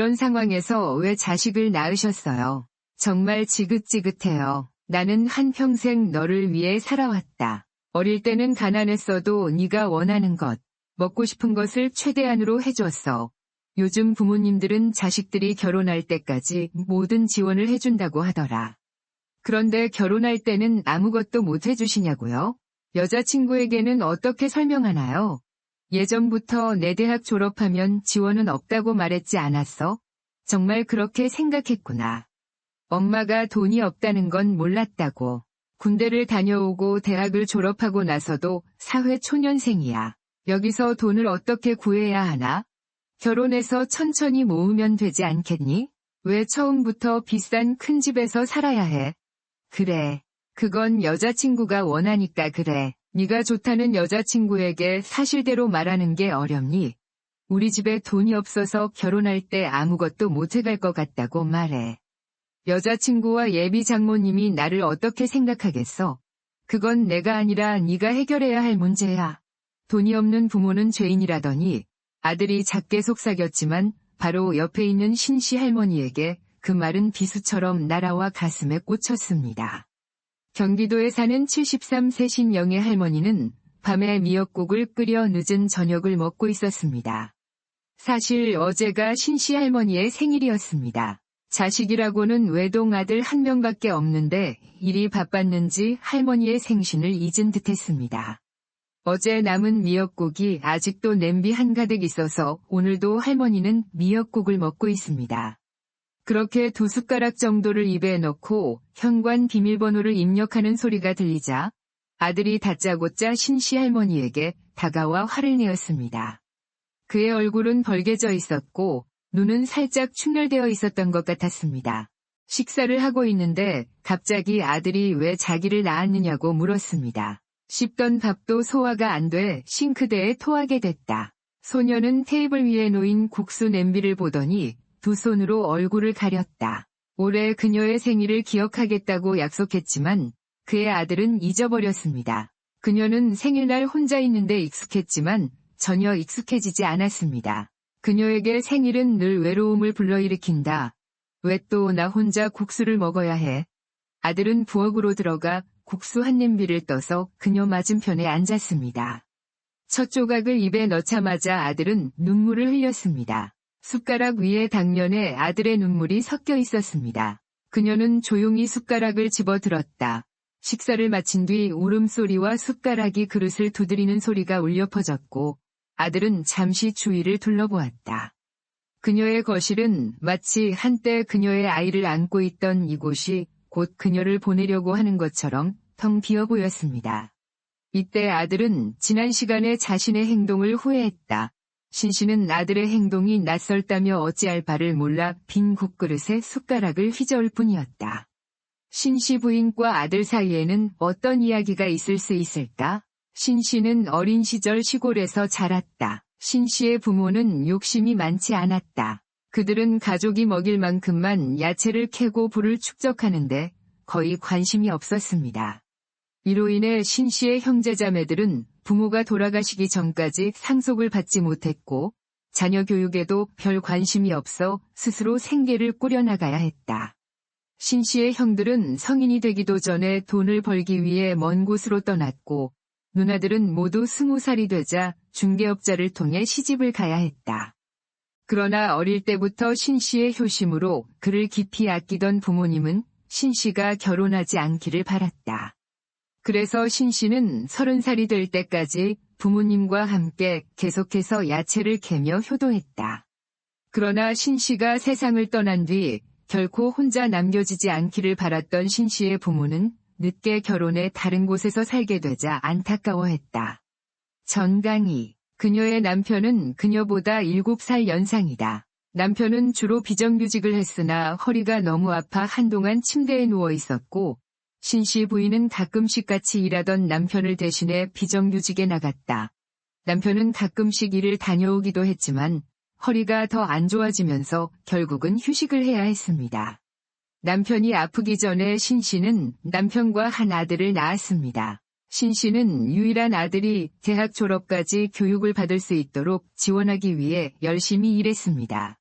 이런 상황에서 왜 자식을 낳으셨어요? 정말 지긋지긋해요. 나는 한평생 너를 위해 살아왔다. 어릴 때는 가난했어도 네가 원하는 것, 먹고 싶은 것을 최대한으로 해줬어. 요즘 부모님들은 자식들이 결혼할 때까지 모든 지원을 해준다고 하더라. 그런데 결혼할 때는 아무것도 못 해주시냐고요? 여자친구에게는 어떻게 설명하나요? 예전부터 내 대학 졸업하면 지원은 없다고 말했지 않았어? 정말 그렇게 생각했구나. 엄마가 돈이 없다는 건 몰랐다고. 군대를 다녀오고 대학을 졸업하고 나서도 사회초년생이야. 여기서 돈을 어떻게 구해야 하나? 결혼해서 천천히 모으면 되지 않겠니? 왜 처음부터 비싼 큰 집에서 살아야 해? 그래. 그건 여자친구가 원하니까 그래. 네가 좋다는 여자친구에게 사실대로 말하는 게 어렵니? 우리 집에 돈이 없어서 결혼할 때 아무것도 못 해갈 것 같다고 말해. 여자친구와 예비 장모님이 나를 어떻게 생각하겠어? 그건 내가 아니라 네가 해결해야 할 문제야. 돈이 없는 부모는 죄인이라더니 아들이 작게 속삭였지만 바로 옆에 있는 신씨 할머니에게 그 말은 비수처럼 날아와 가슴에 꽂혔습니다. 경기도에 사는 73세 신영애 할머니는 밤에 미역국을 끓여 늦은 저녁을 먹고 있었습니다. 사실 어제가 신씨 할머니의 생일이었습니다. 자식이라고는 외동 아들 한 명밖에 없는데 일이 바빴는지 할머니의 생신을 잊은 듯했습니다. 어제 남은 미역국이 아직도 냄비 한가득 있어서 오늘도 할머니는 미역국을 먹고 있습니다. 그렇게 2숟가락 정도를 입에 넣고 현관 비밀번호를 입력하는 소리가 들리자 아들이 다짜고짜 신씨 할머니에게 다가와 화를 내었습니다. 그의 얼굴은 벌개져 있었고 눈은 살짝 충혈되어 있었던 것 같았습니다. 식사를 하고 있는데 갑자기 아들이 왜 자기를 낳았느냐고 물었습니다. 씹던 밥도 소화가 안 돼 싱크대에 토하게 됐다. 소녀는 테이블 위에 놓인 국수 냄비를 보더니 두 손으로 얼굴을 가렸다. 올해 그녀의 생일을 기억하겠다고 약속했지만 그의 아들은 잊어버렸습니다. 그녀는 생일날 혼자 있는데 익숙했지만 전혀 익숙해지지 않았습니다. 그녀에게 생일은 늘 외로움을 불러일으킨다. 왜 또 나 혼자 국수를 먹어야 해? 아들은 부엌으로 들어가 국수 한 냄비를 떠서 그녀 맞은편에 앉았습니다. 첫 조각을 입에 넣자마자 아들은 눈물을 흘렸습니다. 숟가락 위에 당면에 아들의 눈물이 섞여 있었습니다. 그녀는 조용히 숟가락을 집어들었다. 식사를 마친 뒤 울음소리와 숟가락이 그릇을 두드리는 소리가 울려 퍼졌고 아들은 잠시 주위를 둘러보았다. 그녀의 거실은 마치 한때 그녀의 아이를 안고 있던 이곳이 곧 그녀를 보내려고 하는 것처럼 텅 비어 보였습니다. 이때 아들은 지난 시간에 자신의 행동을 후회했다. 신씨는 아들의 행동이 낯설다며 어찌할 바를 몰라 빈 국그릇에 숟가락을 휘저을 뿐이었다. 신씨 부인과 아들 사이에는 어떤 이야기가 있을 수 있을까? 신씨는 어린 시절 시골에서 자랐다. 신씨의 부모는 욕심이 많지 않았다. 그들은 가족이 먹일 만큼만 야채를 캐고 부를 축적하는데 거의 관심이 없었습니다. 이로 인해 신씨의 형제자매들은 부모가 돌아가시기 전까지 상속을 받지 못했고 자녀 교육에도 별 관심이 없어 스스로 생계를 꾸려나가야 했다. 신씨의 형들은 성인이 되기도 전에 돈을 벌기 위해 먼 곳으로 떠났고 누나들은 모두 20살이 되자 중개업자를 통해 시집을 가야 했다. 그러나 어릴 때부터 신씨의 효심으로 그를 깊이 아끼던 부모님은 신씨가 결혼하지 않기를 바랐다. 그래서 신씨는 30살이 될 때까지 부모님과 함께 계속해서 야채를 캐며 효도했다. 그러나 신씨가 세상을 떠난 뒤 결코 혼자 남겨지지 않기를 바랐던 신씨의 부모는 늦게 결혼해 다른 곳에서 살게 되자 안타까워했다. 전강희, 그녀의 남편은 그녀보다 7살 연상이다. 남편은 주로 비정규직을 했으나 허리가 너무 아파 한동안 침대에 누워 있었고 신씨 부인은 가끔씩 같이 일하던 남편을 대신해 비정규직에 나갔다. 남편은 가끔씩 일을 다녀오기도 했지만 허리가 더 안 좋아지면서 결국은 휴식을 해야 했습니다. 남편이 아프기 전에 신씨는 남편과 한 아들을 낳았습니다. 신씨는 유일한 아들이 대학 졸업까지 교육을 받을 수 있도록 지원하기 위해 열심히 일했습니다.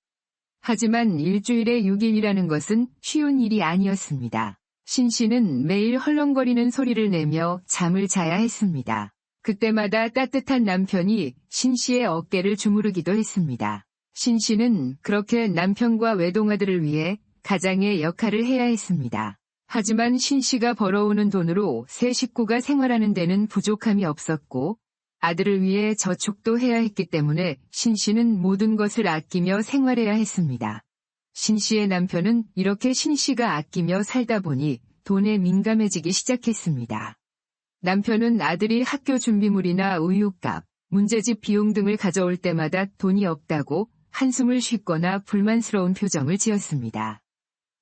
하지만 일주일에 6일이라는 것은 쉬운 일이 아니었습니다. 신 씨는 매일 헐렁거리는 소리를 내며 잠을 자야 했습니다. 그때마다 따뜻한 남편이 신 씨의 어깨를 주무르기도 했습니다. 신 씨는 그렇게 남편과 외동아들을 위해 가장의 역할을 해야 했습니다. 하지만 신 씨가 벌어오는 돈으로 세 식구가 생활하는 데는 부족함이 없었고 아들을 위해 저축도 해야 했기 때문에 신 씨는 모든 것을 아끼며 생활해야 했습니다. 신 씨의 남편은 이렇게 신 씨가 아끼며 살다 보니 돈에 민감해지기 시작했습니다. 남편은 아들이 학교 준비물이나 우유값, 문제집 비용 등을 가져올 때마다 돈이 없다고 한숨을 쉬거나 불만스러운 표정을 지었습니다.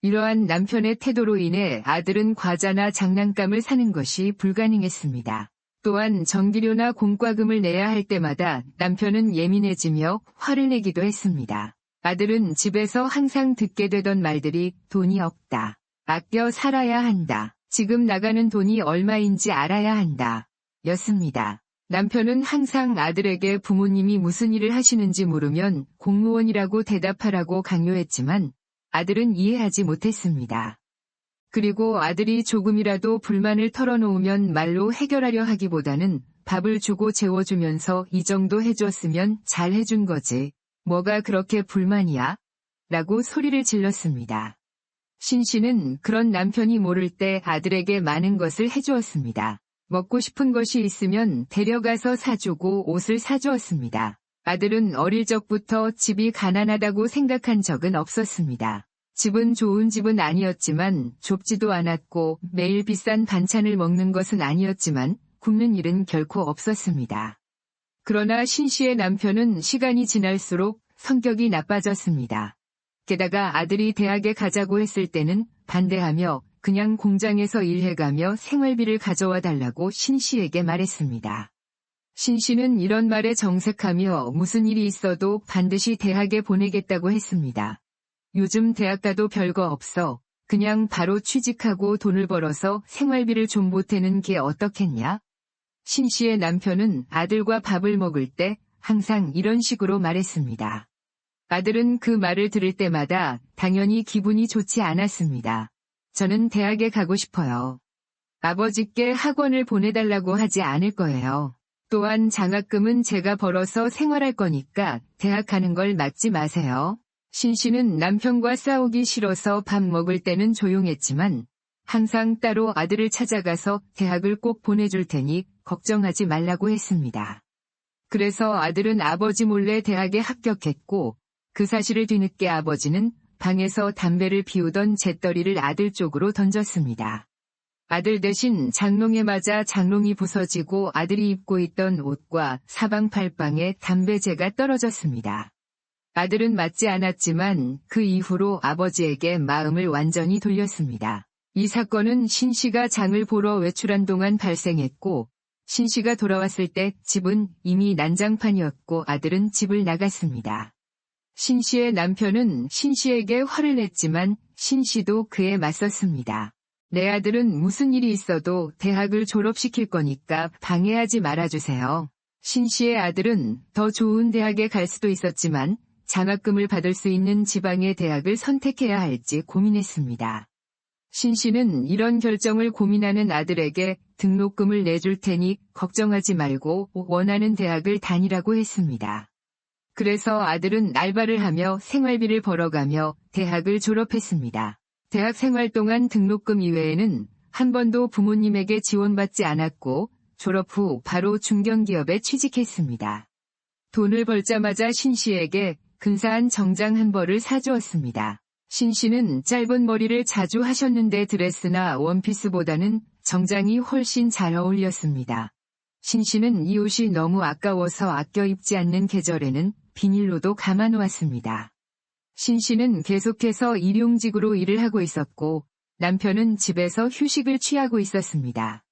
이러한 남편의 태도로 인해 아들은 과자나 장난감을 사는 것이 불가능했습니다. 또한 전기료나 공과금을 내야 할 때마다 남편은 예민해지며 화를 내기도 했습니다. 아들은 집에서 항상 듣게 되던 말들이 돈이 없다, 아껴 살아야 한다, 지금 나가는 돈이 얼마인지 알아야 한다, 였습니다. 남편은 항상 아들에게 부모님이 무슨 일을 하시는지 물으면 공무원이라고 대답하라고 강요했지만 아들은 이해하지 못했습니다. 그리고 아들이 조금이라도 불만을 털어놓으면 말로 해결하려 하기보다는 밥을 주고 재워주면서 이 정도 해줬으면 잘 해준 거지, 뭐가 그렇게 불만이야? 라고 소리를 질렀습니다. 신 씨는 그런 남편이 모를 때 아들에게 많은 것을 해주었습니다. 먹고 싶은 것이 있으면 데려가서 사주고 옷을 사주었습니다. 아들은 어릴 적부터 집이 가난하다고 생각한 적은 없었습니다. 집은 좋은 집은 아니었지만 좁지도 않았고 매일 비싼 반찬을 먹는 것은 아니었지만 굶는 일은 결코 없었습니다. 그러나 신 씨의 남편은 시간이 지날수록 성격이 나빠졌습니다. 게다가 아들이 대학에 가자고 했을 때는 반대하며 그냥 공장에서 일해가며 생활비를 가져와 달라고 신 씨에게 말했습니다. 신 씨는 이런 말에 정색하며 무슨 일이 있어도 반드시 대학에 보내겠다고 했습니다. 요즘 대학 가도 별거 없어. 그냥 바로 취직하고 돈을 벌어서 생활비를 좀 보태는 게 어떻겠냐? 신 씨의 남편은 아들과 밥을 먹을 때 항상 이런 식으로 말했습니다. 아들은 그 말을 들을 때마다 당연히 기분이 좋지 않았습니다. 저는 대학에 가고 싶어요. 아버지께 학원을 보내달라고 하지 않을 거예요. 또한 장학금은 제가 벌어서 생활할 거니까 대학 가는 걸 막지 마세요. 신 씨는 남편과 싸우기 싫어서 밥 먹을 때는 조용했지만 항상 따로 아들을 찾아가서 대학을 꼭 보내줄 테니 걱정하지 말라고 했습니다. 그래서 아들은 아버지 몰래 대학에 합격했고 그 사실을 뒤늦게 아버지는 방에서 담배를 피우던 재떨이를 아들 쪽으로 던졌습니다. 아들 대신 장롱에 맞아 장롱이 부서지고 아들이 입고 있던 옷과 사방팔방에 담배재가 떨어졌습니다. 아들은 맞지 않았지만 그 이후로 아버지에게 마음을 완전히 돌렸습니다. 이 사건은 신 씨가 장을 보러 외출한 동안 발생했고 신 씨가 돌아왔을 때 집은 이미 난장판이었고 아들은 집을 나갔습니다. 신 씨의 남편은 신 씨에게 화를 냈지만 신 씨도 그에 맞섰습니다. 내 아들은 무슨 일이 있어도 대학을 졸업시킬 거니까 방해하지 말아주세요. 신 씨의 아들은 더 좋은 대학에 갈 수도 있었지만 장학금을 받을 수 있는 지방의 대학을 선택해야 할지 고민했습니다. 신 씨는 이런 결정을 고민하는 아들에게 등록금을 내줄 테니 걱정하지 말고 원하는 대학을 다니라고 했습니다. 그래서 아들은 알바를 하며 생활비를 벌어가며 대학을 졸업했습니다. 대학 생활 동안 등록금 이외에는 한 번도 부모님에게 지원받지 않았고 졸업 후 바로 중견기업에 취직했습니다. 돈을 벌자마자 신 씨에게 근사한 정장 한 벌을 사주었습니다. 신 씨는 짧은 머리를 자주 하셨는데 드레스나 원피스보다는 정장이 훨씬 잘 어울렸습니다. 신 씨는 이 옷이 너무 아까워서 아껴 입지 않는 계절에는 비닐로도 감아놓았습니다. 신 씨는 계속해서 일용직으로 일을 하고 있었고 남편은 집에서 휴식을 취하고 있었습니다.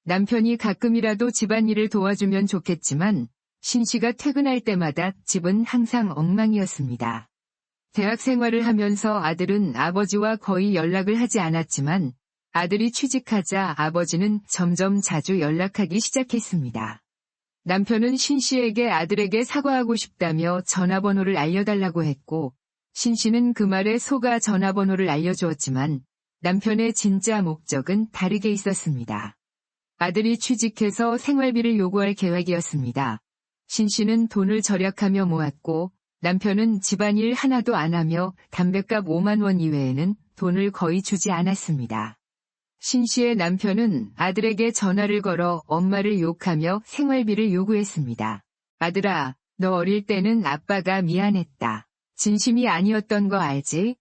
남편이 가끔이라도 집안일을 도와주면 좋겠지만 신 씨가 퇴근할 때마다 집은 항상 엉망이었습니다. 대학 생활을 하면서 아들은 아버지와 거의 연락을 하지 않았지만 아들이 취직하자 아버지는 점점 자주 연락하기 시작했습니다. 남편은 신 씨에게 아들에게 사과하고 싶다며 전화번호를 알려달라고 했고 신 씨는 그 말에 속아 전화번호를 알려주었지만 남편의 진짜 목적은 다르게 있었습니다. 아들이 취직해서 생활비를 요구할 계획이었습니다. 신 씨는 돈을 절약하며 모았고 남편은 집안일 하나도 안 하며 담뱃값 5만 원 이외에는 돈을 거의 주지 않았습니다. 신 씨의 남편은 아들에게 전화를 걸어 엄마를 욕하며 생활비를 요구했습니다. 아들아, 너 어릴 때는 아빠가 미안했다. 진심이 아니었던 거 알지?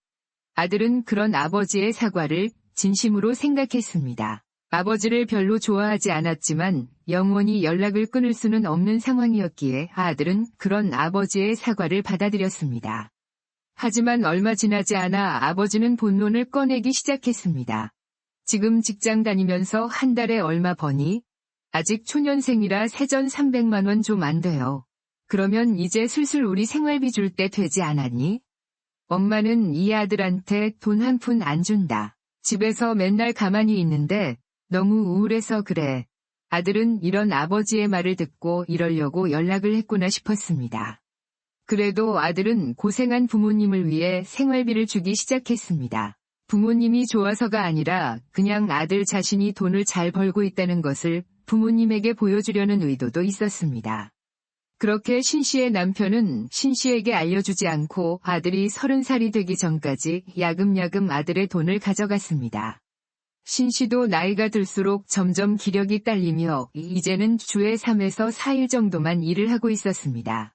아들은 그런 아버지의 사과를 진심으로 생각했습니다. 아버지를 별로 좋아하지 않았지만 영원히 연락을 끊을 수는 없는 상황이었기에 아들은 그런 아버지의 사과를 받아들였습니다. 하지만 얼마 지나지 않아 아버지는 본론을 꺼내기 시작했습니다. 지금 직장 다니면서 한 달에 얼마 버니? 아직 초년생이라 세전 300만 원 좀 안 돼요. 그러면 이제 슬슬 우리 생활비 줄 때 되지 않았니? 엄마는 이 아들한테 돈 한 푼 안 준다. 집에서 맨날 가만히 있는데 너무 우울해서 그래. 아들은 이런 아버지의 말을 듣고 이러려고 연락을 했구나 싶었습니다. 그래도 아들은 고생한 부모님을 위해 생활비를 주기 시작했습니다. 부모님이 좋아서가 아니라 그냥 아들 자신이 돈을 잘 벌고 있다는 것을 부모님에게 보여주려는 의도도 있었습니다. 그렇게 신 씨의 남편은 신 씨에게 알려주지 않고 아들이 30살이 되기 전까지 야금야금 아들의 돈을 가져갔습니다. 신 씨도 나이가 들수록 점점 기력이 딸리며 이제는 주에 3에서 4일 정도만 일을 하고 있었습니다.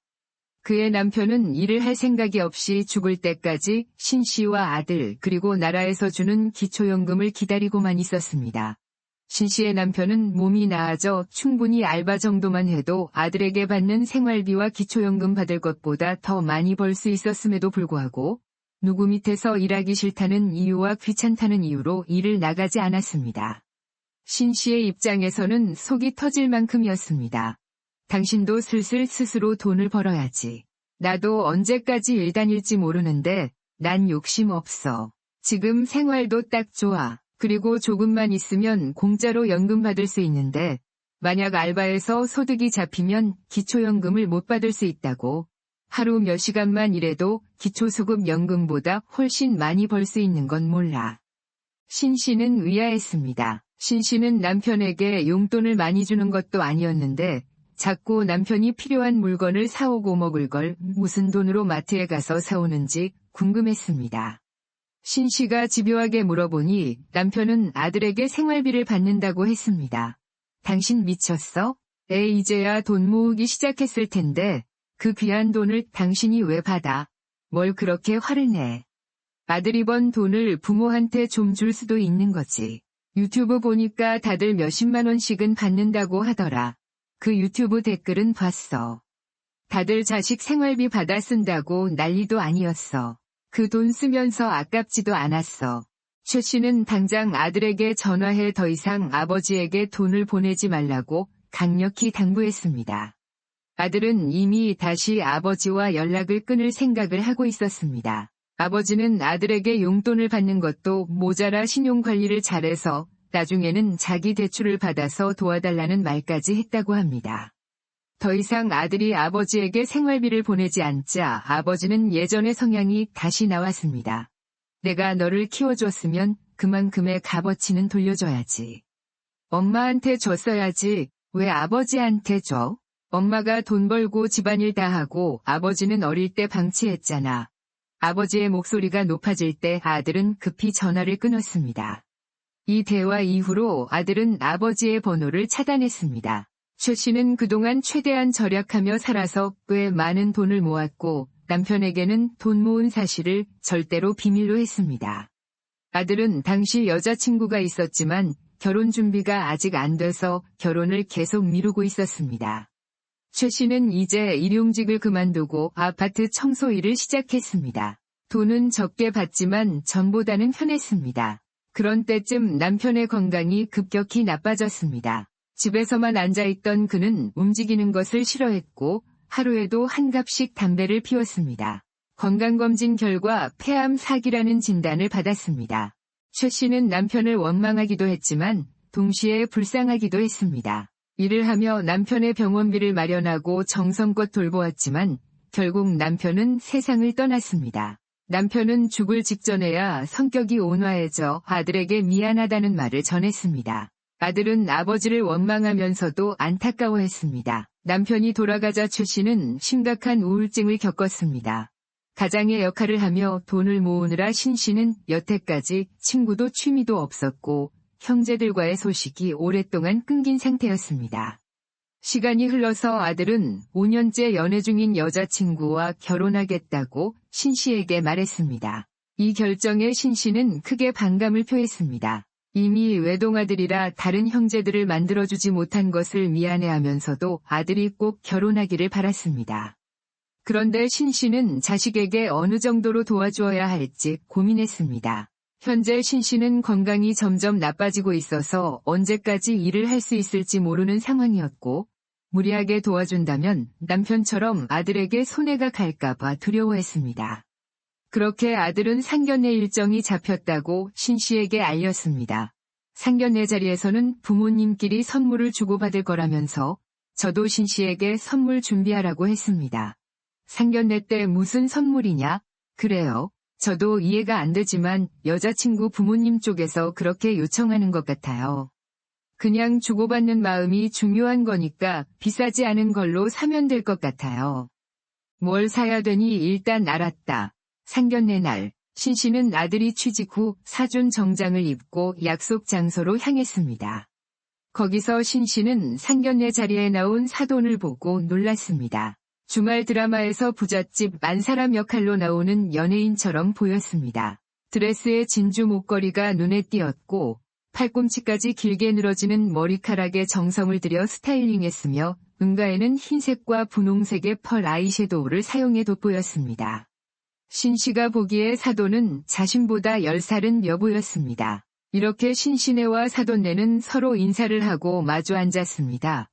그의 남편은 일을 할 생각이 없이 죽을 때까지 신 씨와 아들 그리고 나라에서 주는 기초연금을 기다리고만 있었습니다. 신 씨의 남편은 몸이 나아져 충분히 알바 정도만 해도 아들에게 받는 생활비와 기초연금 받을 것보다 더 많이 벌 수 있었음에도 불구하고 누구 밑에서 일하기 싫다는 이유와 귀찮다는 이유로 일을 나가지 않았습니다. 신 씨의 입장에서는 속이 터질 만큼이었습니다. 당신도 슬슬 스스로 돈을 벌어야지. 나도 언제까지 일 다닐지 모르는데 난 욕심 없어. 지금 생활도 딱 좋아. 그리고 조금만 있으면 공짜로 연금 받을 수 있는데 만약 알바에서 소득이 잡히면 기초연금을 못 받을 수 있다고. 하루 몇 시간만 일해도 기초수급연금보다 훨씬 많이 벌 수 있는 건 몰라. 신 씨는 의아했습니다. 신 씨는 남편에게 용돈을 많이 주는 것도 아니었는데 자꾸 남편이 필요한 물건을 사오고 먹을 걸 무슨 돈으로 마트에 가서 사오는지 궁금했습니다. 신 씨가 집요하게 물어보니 남편은 아들에게 생활비를 받는다고 했습니다. 당신 미쳤어? 애 이제야 돈 모으기 시작했을 텐데 그 귀한 돈을 당신이 왜 받아? 뭘 그렇게 화를 내? 아들이 번 돈을 부모한테 좀 줄 수도 있는 거지. 유튜브 보니까 다들 몇십만 원씩은 받는다고 하더라. 그 유튜브 댓글은 봤어. 다들 자식 생활비 받아 쓴다고 난리도 아니었어. 그 돈 쓰면서 아깝지도 않았어. 최 씨는 당장 아들에게 전화해 더 이상 아버지에게 돈을 보내지 말라고 강력히 당부했습니다. 아들은 이미 다시 아버지와 연락을 끊을 생각을 하고 있었습니다. 아버지는 아들에게 용돈을 받는 것도 모자라 신용관리를 잘해서 나중에는 자기 대출을 받아서 도와달라는 말까지 했다고 합니다. 더 이상 아들이 아버지에게 생활비를 보내지 않자 아버지는 예전의 성향이 다시 나왔습니다. 내가 너를 키워줬으면 그만큼의 값어치는 돌려줘야지. 엄마한테 줬어야지 왜 아버지한테 줘? 엄마가 돈 벌고 집안일 다 하고 아버지는 어릴 때 방치했잖아. 아버지의 목소리가 높아질 때 아들은 급히 전화를 끊었습니다. 이 대화 이후로 아들은 아버지의 번호를 차단했습니다. 최 씨는 그동안 최대한 절약하며 살아서 꽤 많은 돈을 모았고 남편에게는 돈 모은 사실을 절대로 비밀로 했습니다. 아들은 당시 여자친구가 있었지만 결혼 준비가 아직 안 돼서 결혼을 계속 미루고 있었습니다. 최 씨는 이제 일용직을 그만두고 아파트 청소 일을 시작했습니다. 돈은 적게 받지만 전보다는 편했습니다. 그런 때쯤 남편의 건강이 급격히 나빠졌습니다. 집에서만 앉아있던 그는 움직이는 것을 싫어했고 하루에도 한 갑씩 담배를 피웠습니다. 건강검진 결과 폐암 4기라는 진단을 받았습니다. 최 씨는 남편을 원망하기도 했지만 동시에 불쌍하기도 했습니다. 일을 하며 남편의 병원비를 마련하고 정성껏 돌보았지만 결국 남편은 세상을 떠났습니다. 남편은 죽을 직전에야 성격이 온화해져 아들에게 미안하다는 말을 전했습니다. 아들은 아버지를 원망하면서도 안타까워했습니다. 남편이 돌아가자 최 씨는 심각한 우울증을 겪었습니다. 가장의 역할을 하며 돈을 모으느라 신 씨는 여태까지 친구도 취미도 없었고 형제들과의 소식이 오랫동안 끊긴 상태였습니다. 시간이 흘러서 아들은 5년째 연애 중인 여자친구와 결혼하겠다고 신 씨에게 말했습니다. 이 결정에 신 씨는 크게 반감을 표했습니다. 이미 외동아들이라 다른 형제들을 만들어주지 못한 것을 미안해하면서도 아들이 꼭 결혼하기를 바랐습니다. 그런데 신 씨는 자식에게 어느 정도로 도와주어야 할지 고민했습니다. 현재 신 씨는 건강이 점점 나빠지고 있어서 언제까지 일을 할 수 있을지 모르는 상황이었고, 무리하게 도와준다면 남편처럼 아들에게 손해가 갈까봐 두려워했습니다. 그렇게 아들은 상견례 일정이 잡혔다고 신 씨에게 알렸습니다. 상견례 자리에서는 부모님끼리 선물을 주고받을 거라면서 저도 신 씨에게 선물 준비하라고 했습니다. 상견례 때 무슨 선물이냐? 그래요. 저도 이해가 안 되지만 여자친구 부모님 쪽에서 그렇게 요청하는 것 같아요. 그냥 주고받는 마음이 중요한 거니까 비싸지 않은 걸로 사면 될 것 같아요. 뭘 사야 되니 일단 알았다. 상견례 날, 신 씨는 아들이 취직 후 사준 정장을 입고 약속 장소로 향했습니다. 거기서 신 씨는 상견례 자리에 나온 사돈을 보고 놀랐습니다. 주말 드라마에서 부잣집 만사람 역할로 나오는 연예인처럼 보였습니다. 드레스에 진주 목걸이가 눈에 띄었고 팔꿈치까지 길게 늘어지는 머리카락에 정성을 들여 스타일링했으며 은가에는 흰색과 분홍색의 펄 아이섀도우를 사용해 돋보였습니다. 신 씨가 보기에 사돈은 자신보다 10살은 여보였습니다. 이렇게 신씨네와 사돈네는 서로 인사를 하고 마주 앉았습니다.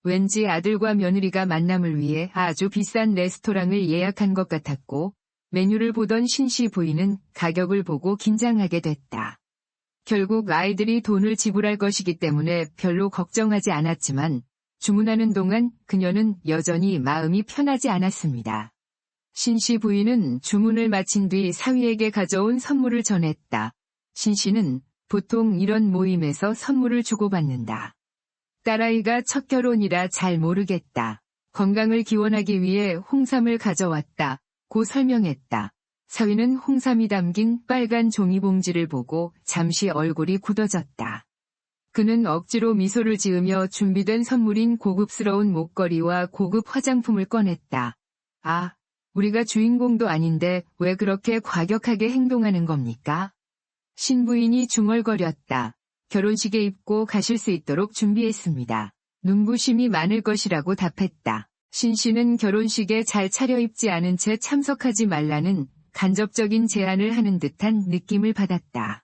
왠지 아들과 며느리가 만남을 위해 아주 비싼 레스토랑을 예약한 것 같았고 메뉴를 보던 신씨 부인은 가격을 보고 긴장하게 됐다. 결국 아이들이 돈을 지불할 것이기 때문에 별로 걱정하지 않았지만 주문하는 동안 그녀는 여전히 마음이 편하지 않았습니다. 신씨 부인은 주문을 마친 뒤 사위에게 가져온 선물을 전했다. 신씨는 보통 이런 모임에서 선물을 주고받는다. 딸아이가 첫 결혼이라 잘 모르겠다. 건강을 기원하기 위해 홍삼을 가져왔다. 고 설명했다. 사위는 홍삼이 담긴 빨간 종이봉지를 보고 잠시 얼굴이 굳어졌다. 그는 억지로 미소를 지으며 준비된 선물인 고급스러운 목걸이와 고급 화장품을 꺼냈다. 아, 우리가 주인공도 아닌데 왜 그렇게 과격하게 행동하는 겁니까? 신부인이 중얼거렸다. 결혼식에 입고 가실 수 있도록 준비했습니다. 눈부심이 많을 것이라고 답했다. 신 씨는 결혼식에 잘 차려입지 않은 채 참석하지 말라는 간접적인 제안을 하는 듯한 느낌을 받았다.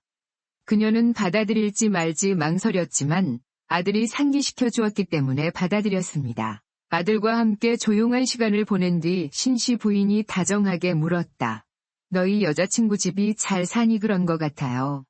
그녀는 받아들일지 말지 망설였지만 아들이 상기시켜 주었기 때문에 받아들였습니다. 아들과 함께 조용한 시간을 보낸 뒤 신씨 부인이 다정하게 물었다. 너희 여자친구 집이 잘 사니 그런 것 같아요.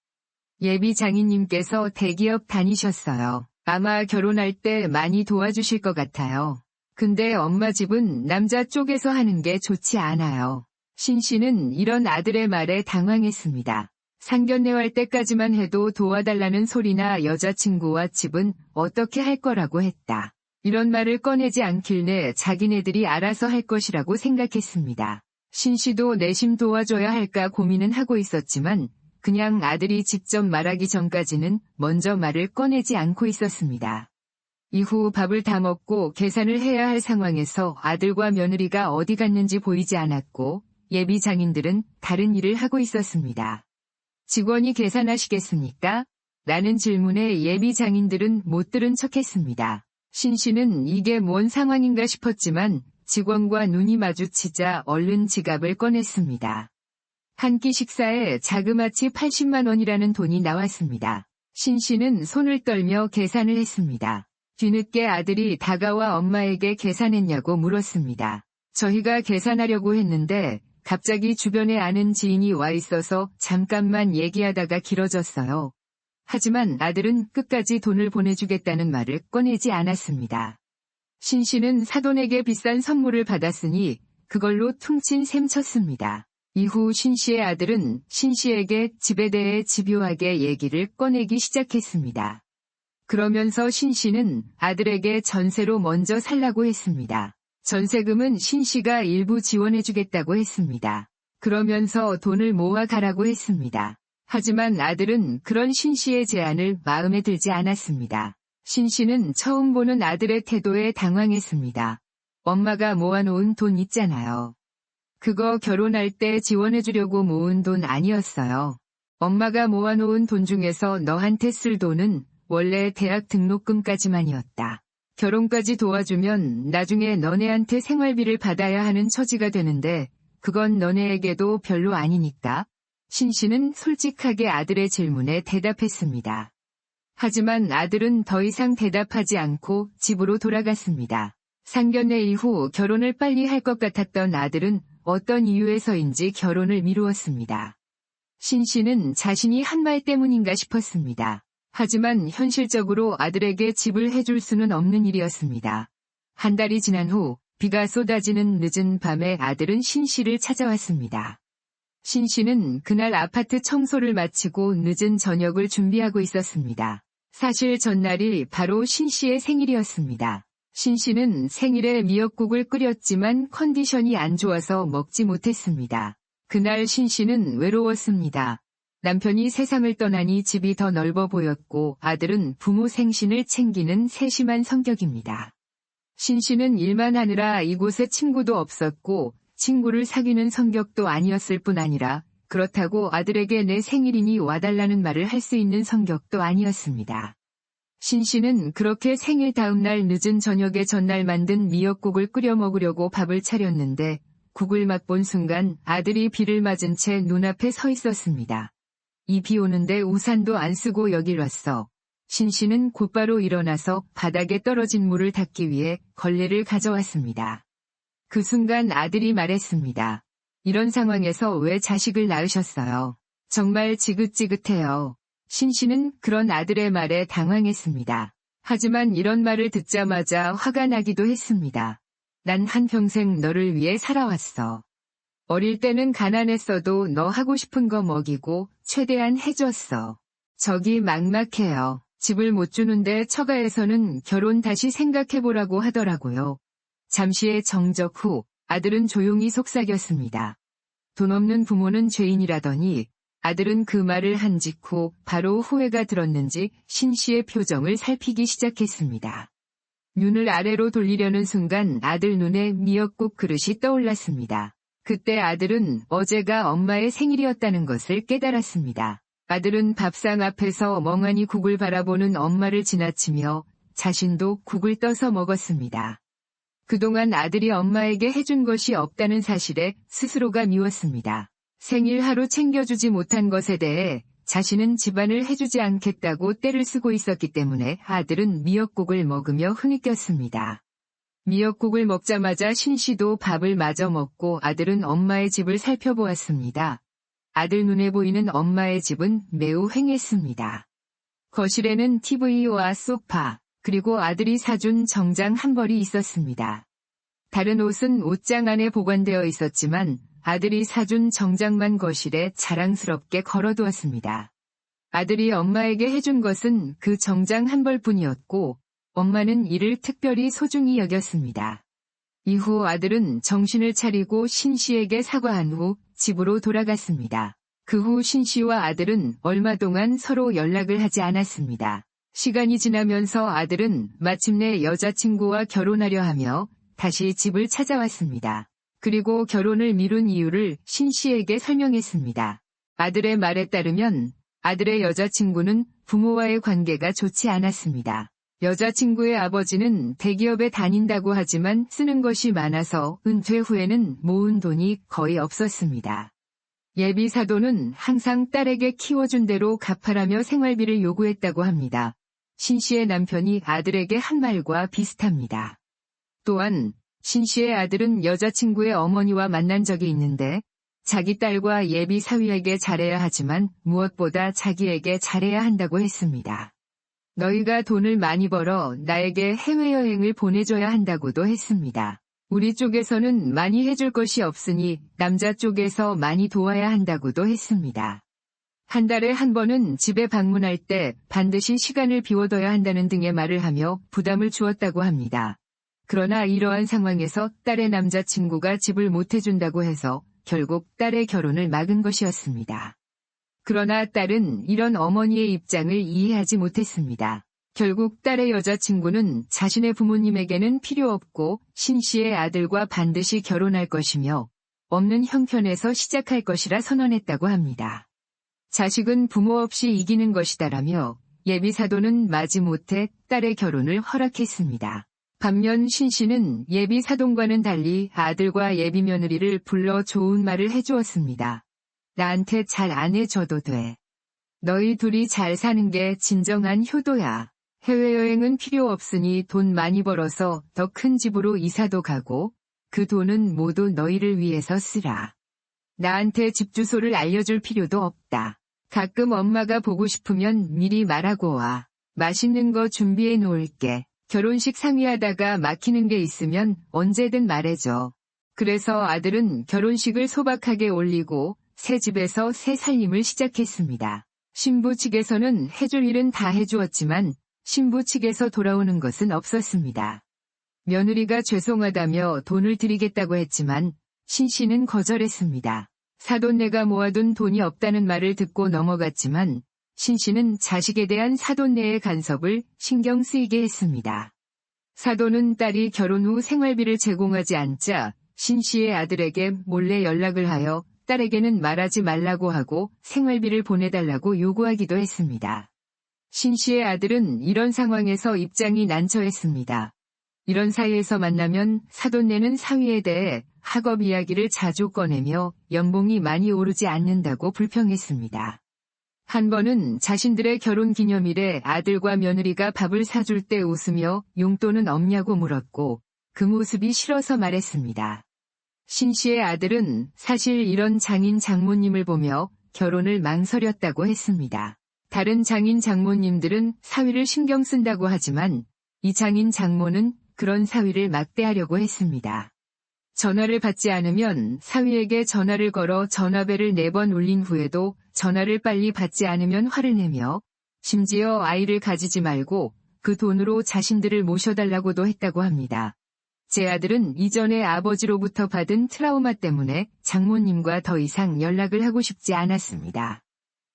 예비 장인님께서 대기업 다니셨어요. 아마 결혼할 때 많이 도와주실 것 같아요. 근데 엄마 집은 남자 쪽에서 하는 게 좋지 않아요. 신 씨는 이런 아들의 말에 당황했습니다. 상견례 할 때까지만 해도 도와달라는 소리나 여자친구와 집은 어떻게 할 거라고 했다. 이런 말을 꺼내지 않길래 자기네들이 알아서 할 것이라고 생각했습니다. 신 씨도 내심 도와줘야 할까 고민은 하고 있었지만 그냥 아들이 직접 말하기 전까지는 먼저 말을 꺼내지 않고 있었습니다. 이후 밥을 다 먹고 계산을 해야 할 상황에서 아들과 며느리가 어디 갔는지 보이지 않았고 예비 장인들은 다른 일을 하고 있었습니다. 직원이 계산하시겠습니까? 라는 질문에 예비 장인들은 못 들은 척했습니다. 신 씨는 이게 뭔 상황인가 싶었지만 직원과 눈이 마주치자 얼른 지갑을 꺼냈습니다. 한 끼 식사에 자그마치 80만 원이라는 돈이 나왔습니다. 신 씨는 손을 떨며 계산을 했습니다. 뒤늦게 아들이 다가와 엄마에게 계산했냐고 물었습니다. 저희가 계산하려고 했는데 갑자기 주변에 아는 지인이 와 있어서 잠깐만 얘기하다가 길어졌어요. 하지만 아들은 끝까지 돈을 보내주겠다는 말을 꺼내지 않았습니다. 신 씨는 사돈에게 비싼 선물을 받았으니 그걸로 퉁친 셈 쳤습니다. 이후 신 씨의 아들은 신 씨에게 집에 대해 집요하게 얘기를 꺼내기 시작했습니다. 그러면서 신 씨는 아들에게 전세로 먼저 살라고 했습니다. 전세금은 신 씨가 일부 지원해주겠다고 했습니다. 그러면서 돈을 모아 가라고 했습니다. 하지만 아들은 그런 신 씨의 제안을 마음에 들지 않았습니다. 신 씨는 처음 보는 아들의 태도에 당황했습니다. 엄마가 모아놓은 돈 있잖아요. 그거 결혼할 때 지원해주려고 모은 돈 아니었어요. 엄마가 모아놓은 돈 중에서 너한테 쓸 돈은 원래 대학 등록금까지만이었다. 결혼까지 도와주면 나중에 너네한테 생활비를 받아야 하는 처지가 되는데 그건 너네에게도 별로 아니니까. 신 씨는 솔직하게 아들의 질문에 대답했습니다. 하지만 아들은 더 이상 대답하지 않고 집으로 돌아갔습니다. 상견례 이후 결혼을 빨리 할 것 같았던 아들은 어떤 이유에서인지 결혼을 미루었습니다. 신 씨는 자신이 한 말 때문인가 싶었습니다. 하지만 현실적으로 아들에게 집을 해줄 수는 없는 일이었습니다. 한 달이 지난 후 비가 쏟아지는 늦은 밤에 아들은 신 씨를 찾아왔습니다. 신 씨는 그날 아파트 청소를 마치고 늦은 저녁을 준비하고 있었습니다. 사실 전날이 바로 신 씨의 생일이었습니다. 신 씨는 생일에 미역국을 끓였지만 컨디션이 안 좋아서 먹지 못했습니다. 그날 신 씨는 외로웠습니다. 남편이 세상을 떠나니 집이 더 넓어 보였고 아들은 부모 생신을 챙기는 세심한 성격입니다. 신 씨는 일만 하느라 이곳에 친구도 없었고 친구를 사귀는 성격도 아니었을 뿐 아니라 그렇다고 아들에게 내 생일이니 와달라는 말을 할 수 있는 성격도 아니었습니다. 신 씨는 그렇게 생일 다음 날 늦은 저녁에 전날 만든 미역국을 끓여 먹으려고 밥을 차렸는데 국을 맛본 순간 아들이 비를 맞은 채 눈앞에 서 있었습니다. 이 비 오는데 우산도 안 쓰고 여길 왔어. 신 씨는 곧바로 일어나서 바닥에 떨어진 물을 닦기 위해 걸레를 가져왔습니다. 그 순간 아들이 말했습니다. 이런 상황에서 왜 자식을 낳으셨어요? 정말 지긋지긋해요. 신 씨는 그런 아들의 말에 당황했습니다. 하지만 이런 말을 듣자마자 화가 나기도 했습니다. 난 한평생 너를 위해 살아왔어. 어릴 때는 가난했어도 너 하고 싶은 거 먹이고 최대한 해줬어. 저기 막막해요. 집을 못 주는데 처가에서는 결혼 다시 생각해보라고 하더라고요. 잠시의 정적 후 아들은 조용히 속삭였습니다. 돈 없는 부모는 죄인이라더니 아들은 그 말을 한 직후 바로 후회가 들었는지 신 씨의 표정을 살피기 시작했습니다. 눈을 아래로 돌리려는 순간 아들 눈에 미역국 그릇이 떠올랐습니다. 그때 아들은 어제가 엄마의 생일이었다는 것을 깨달았습니다. 아들은 밥상 앞에서 멍하니 국을 바라보는 엄마를 지나치며 자신도 국을 떠서 먹었습니다. 그동안 아들이 엄마에게 해준 것이 없다는 사실에 스스로가 미웠습니다. 생일 하루 챙겨주지 못한 것에 대해 자신은 집안을 해주지 않겠다고 떼를 쓰고 있었기 때문에 아들은 미역국을 먹으며 흐느꼈습니다. 미역국을 먹자마자 신 씨도 밥을 마저 먹고 아들은 엄마의 집을 살펴보았습니다. 아들 눈에 보이는 엄마의 집은 매우 휑했습니다. 거실에는 TV와 소파, 그리고 아들이 사준 정장 한 벌이 있었습니다. 다른 옷은 옷장 안에 보관되어 있었지만 아들이 사준 정장만 거실에 자랑스럽게 걸어두었습니다. 아들이 엄마에게 해준 것은 그 정장 한 벌뿐이었고 엄마는 이를 특별히 소중히 여겼습니다. 이후 아들은 정신을 차리고 신 씨에게 사과한 후 집으로 돌아갔습니다. 그 후 신 씨와 아들은 얼마 동안 서로 연락을 하지 않았습니다. 시간이 지나면서 아들은 마침내 여자친구와 결혼하려 하며 다시 집을 찾아왔습니다. 그리고 결혼을 미룬 이유를 신 씨에게 설명했습니다. 아들의 말에 따르면 아들의 여자친구는 부모와의 관계가 좋지 않았습니다. 여자친구의 아버지는 대기업에 다닌다고 하지만 쓰는 것이 많아서 은퇴 후에는 모은 돈이 거의 없었습니다. 예비 사도는 항상 딸에게 키워준 대로 갚아라며 생활비를 요구했다고 합니다. 신 씨의 남편이 아들에게 한 말과 비슷합니다. 또한 신 씨의 아들은 여자친구의 어머니와 만난 적이 있는데 자기 딸과 예비 사위에게 잘해야 하지만 무엇보다 자기에게 잘해야 한다고 했습니다. 너희가 돈을 많이 벌어 나에게 해외여행을 보내줘야 한다고도 했습니다. 우리 쪽에서는 많이 해줄 것이 없으니 남자 쪽에서 많이 도와야 한다고도 했습니다. 한 달에 한 번은 집에 방문할 때 반드시 시간을 비워둬야 한다는 등의 말을 하며 부담을 주었다고 합니다. 그러나 이러한 상황에서 딸의 남자친구가 집을 못 해준다고 해서 결국 딸의 결혼을 막은 것이었습니다. 그러나 딸은 이런 어머니의 입장을 이해하지 못했습니다. 결국 딸의 여자친구는 자신의 부모님에게는 필요 없고 신 씨의 아들과 반드시 결혼할 것이며 없는 형편에서 시작할 것이라 선언했다고 합니다. 자식은 부모 없이 이기는 것이다라며 예비사도는 마지못해 딸의 결혼을 허락했습니다. 반면 신 씨는 예비사돈과는 달리 아들과 예비며느리를 불러 좋은 말을 해주었습니다. 나한테 잘 안 해줘도 돼. 너희 둘이 잘 사는 게 진정한 효도야. 해외여행은 필요 없으니 돈 많이 벌어서 더 큰 집으로 이사도 가고 그 돈은 모두 너희를 위해서 쓰라. 나한테 집 주소를 알려줄 필요도 없다. 가끔 엄마가 보고 싶으면 미리 말하고 와. 맛있는 거 준비해 놓을게. 결혼식 상의하다가 막히는 게 있으면 언제든 말해줘. 그래서 아들은 결혼식을 소박하게 올리고 새 집에서 새 살림을 시작했습니다. 신부 측에서는 해줄 일은 다 해주었지만 신부 측에서 돌아오는 것은 없었습니다. 며느리가 죄송하다며 돈을 드리겠다고 했지만 신 씨는 거절했습니다. 사돈네가 모아둔 돈이 없다는 말을 듣고 넘어갔지만 신 씨는 자식에 대한 사돈네의 간섭을 신경 쓰이게 했습니다. 사돈은 딸이 결혼 후 생활비를 제공하지 않자 신 씨의 아들에게 몰래 연락을 하여 딸에게는 말하지 말라고 하고 생활비를 보내달라고 요구하기도 했습니다. 신 씨의 아들은 이런 상황에서 입장이 난처했습니다. 이런 사이에서 만나면 사돈네는 사위에 대해 학업 이야기를 자주 꺼내며 연봉이 많이 오르지 않는다고 불평했습니다. 한 번은 자신들의 결혼 기념일에 아들과 며느리가 밥을 사줄 때 웃으며 용돈은 없냐고 물었고 그 모습이 싫어서 말했습니다. 신 씨의 아들은 사실 이런 장인 장모님을 보며 결혼을 망설였다고 했습니다. 다른 장인 장모님들은 사위를 신경 쓴다고 하지만 이 장인 장모는 그런 사위를 막대하려고 했습니다. 전화를 받지 않으면 사위에게 전화를 걸어 전화벨을 4번 울린 후에도 전화를 빨리 받지 않으면 화를 내며 심지어 아이를 가지지 말고 그 돈으로 자신들을 모셔달라고도 했다고 합니다. 제 아들은 이전에 아버지로부터 받은 트라우마 때문에 장모님과 더 이상 연락을 하고 싶지 않았습니다.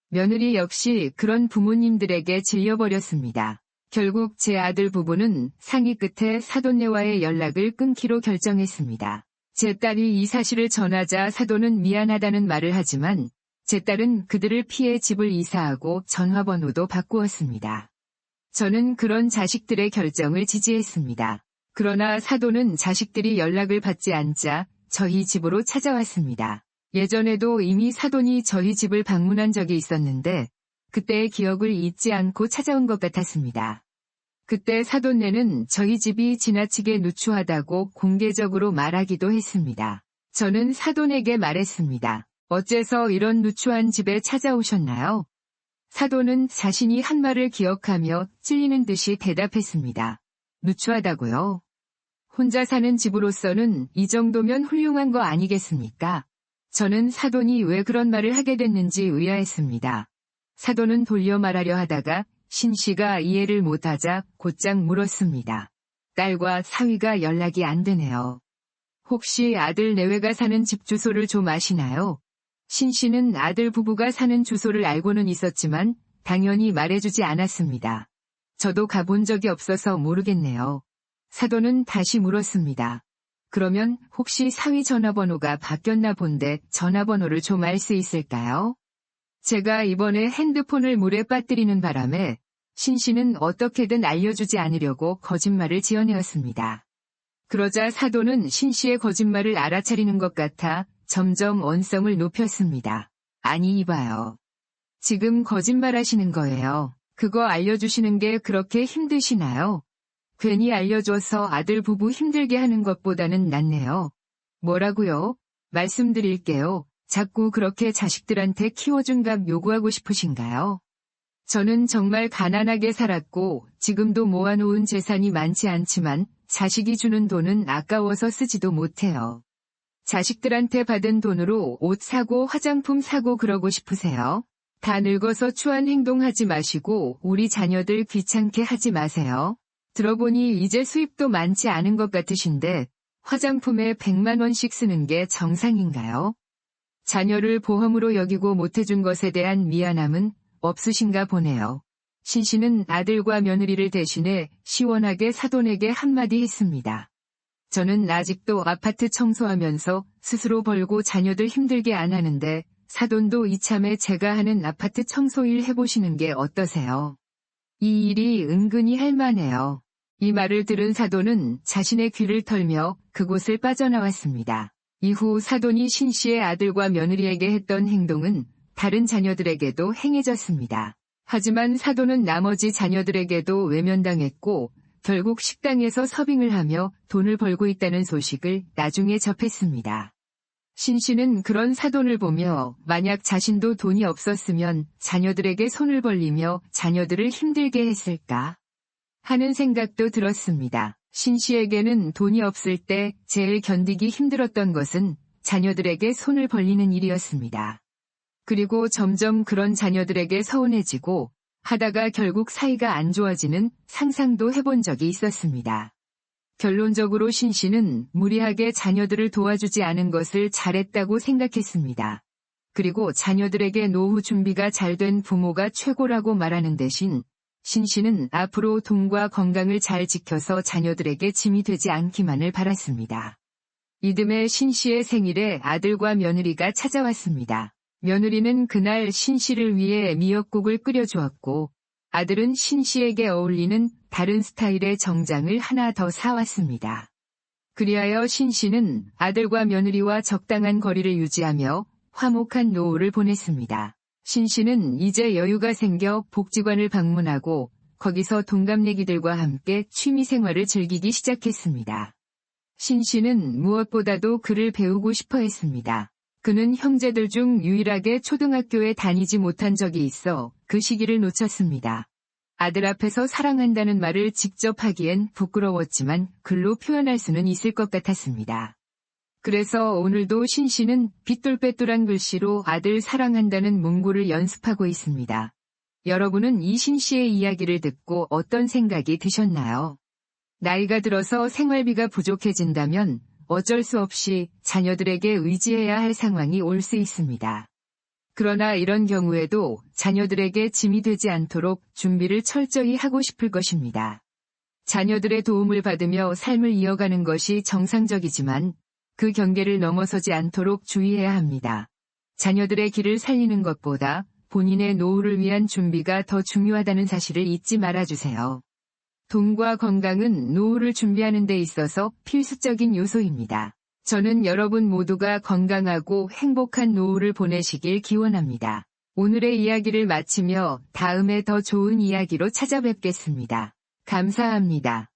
며느리 역시 그런 부모님들에게 질려버렸습니다. 결국 제 아들 부부는 상의 끝에 사돈네와의 연락을 끊기로 결정했습니다. 제 딸이 이 사실을 전하자 사돈은 미안하다는 말을 하지만 제 딸은 그들을 피해 집을 이사하고 전화번호도 바꾸었습니다. 저는 그런 자식들의 결정을 지지했습니다. 그러나 사돈은 자식들이 연락을 받지 않자 저희 집으로 찾아왔습니다. 예전에도 이미 사돈이 저희 집을 방문한 적이 있었는데 그때의 기억을 잊지 않고 찾아온 것 같았습니다. 그때 사돈네는 저희 집이 지나치게 누추하다고 공개적으로 말하기도 했습니다. 저는 사돈에게 말했습니다. 어째서 이런 누추한 집에 찾아오셨나요? 사돈은 자신이 한 말을 기억하며 찔리는 듯이 대답했습니다. 누추하다고요? 혼자 사는 집으로서는 이 정도면 훌륭한 거 아니겠습니까? 저는 사돈이 왜 그런 말을 하게 됐는지 의아했습니다. 사돈은 돌려 말하려 하다가 신 씨가 이해를 못하자 곧장 물었습니다. 딸과 사위가 연락이 안 되네요. 혹시 아들 내외가 사는 집 주소를 좀 아시나요? 신 씨는 아들 부부가 사는 주소를 알고는 있었지만 당연히 말해주지 않았습니다. 저도 가본 적이 없어서 모르겠네요. 사돈은 다시 물었습니다. 그러면 혹시 사위 전화번호가 바뀌었나 본데 전화번호를 좀 알 수 있을까요? 제가 이번에 핸드폰을 물에 빠뜨리는 바람에 신 씨는 어떻게든 알려주지 않으려고 거짓말을 지어내었습니다. 그러자 사돈은 신 씨의 거짓말을 알아차리는 것 같아 점점 언성을 높였습니다. 아니 이봐요. 지금 거짓말하시는 거예요. 그거 알려주시는 게 그렇게 힘드시나요? 괜히 알려줘서 아들 부부 힘들게 하는 것보다는 낫네요. 뭐라고요? 말씀드릴게요. 자꾸 그렇게 자식들한테 키워준 값 요구하고 싶으신가요? 저는 정말 가난하게 살았고 지금도 모아놓은 재산이 많지 않지만 자식이 주는 돈은 아까워서 쓰지도 못해요. 자식들한테 받은 돈으로 옷 사고 화장품 사고 그러고 싶으세요? 다 늙어서 추한 행동하지 마시고 우리 자녀들 귀찮게 하지 마세요. 들어보니 이제 수입도 많지 않은 것 같으신데 화장품에 100만 원씩 쓰는 게 정상인가요? 자녀를 보험으로 여기고 못해준 것에 대한 미안함은 없으신가 보네요. 신 씨는 아들과 며느리를 대신해 시원하게 사돈에게 한마디 했습니다. 저는 아직도 아파트 청소하면서 스스로 벌고 자녀들 힘들게 안 하는데 사돈도 이참에 제가 하는 아파트 청소일 해보시는 게 어떠세요? 이 일이 은근히 할만해요. 이 말을 들은 사돈은 자신의 귀를 털며 그곳을 빠져나왔습니다. 이후 사돈이 신 씨의 아들과 며느리에게 했던 행동은 다른 자녀들에게도 행해졌습니다. 하지만 사돈은 나머지 자녀들에게도 외면당했고 결국 식당에서 서빙을 하며 돈을 벌고 있다는 소식을 나중에 접했습니다. 신 씨는 그런 사돈을 보며 만약 자신도 돈이 없었으면 자녀들에게 손을 벌리며 자녀들을 힘들게 했을까 하는 생각도 들었습니다. 신 씨에게는 돈이 없을 때 제일 견디기 힘들었던 것은 자녀들에게 손을 벌리는 일이었습니다. 그리고 점점 그런 자녀들에게 서운해지고 하다가 결국 사이가 안 좋아지는 상상도 해본 적이 있었습니다. 결론적으로 신 씨는 무리하게 자녀들을 도와주지 않은 것을 잘했다고 생각했습니다. 그리고 자녀들에게 노후 준비가 잘 된 부모가 최고라고 말하는 대신 신 씨는 앞으로 돈과 건강을 잘 지켜서 자녀들에게 짐이 되지 않기만을 바랐습니다. 이듬해 신 씨의 생일에 아들과 며느리가 찾아왔습니다. 며느리는 그날 신 씨를 위해 미역국을 끓여주었고 아들은 신 씨에게 어울리는 다른 스타일의 정장을 하나 더 사왔습니다. 그리하여 신 씨는 아들과 며느리와 적당한 거리를 유지하며 화목한 노후를 보냈습니다. 신 씨는 이제 여유가 생겨 복지관을 방문하고 거기서 동갑내기들과 함께 취미생활을 즐기기 시작했습니다. 신 씨는 무엇보다도 글을 배우고 싶어 했습니다. 그는 형제들 중 유일하게 초등학교에 다니지 못한 적이 있어 그 시기를 놓쳤습니다. 아들 앞에서 사랑한다는 말을 직접 하기엔 부끄러웠지만 글로 표현할 수는 있을 것 같았습니다. 그래서 오늘도 신 씨는 빗돌빼돌한 글씨로 아들 사랑한다는 문구를 연습하고 있습니다. 여러분은 이 신 씨의 이야기를 듣고 어떤 생각이 드셨나요? 나이가 들어서 생활비가 부족해진다면 어쩔 수 없이 자녀들에게 의지해야 할 상황이 올 수 있습니다. 그러나 이런 경우에도 자녀들에게 짐이 되지 않도록 준비를 철저히 하고 싶을 것입니다. 자녀들의 도움을 받으며 삶을 이어가는 것이 정상적이지만 그 경계를 넘어서지 않도록 주의해야 합니다. 자녀들의 길을 살리는 것보다 본인의 노후를 위한 준비가 더 중요하다는 사실을 잊지 말아주세요. 돈과 건강은 노후를 준비하는 데 있어서 필수적인 요소입니다. 저는 여러분 모두가 건강하고 행복한 노후를 보내시길 기원합니다. 오늘의 이야기를 마치며 다음에 더 좋은 이야기로 찾아뵙겠습니다. 감사합니다.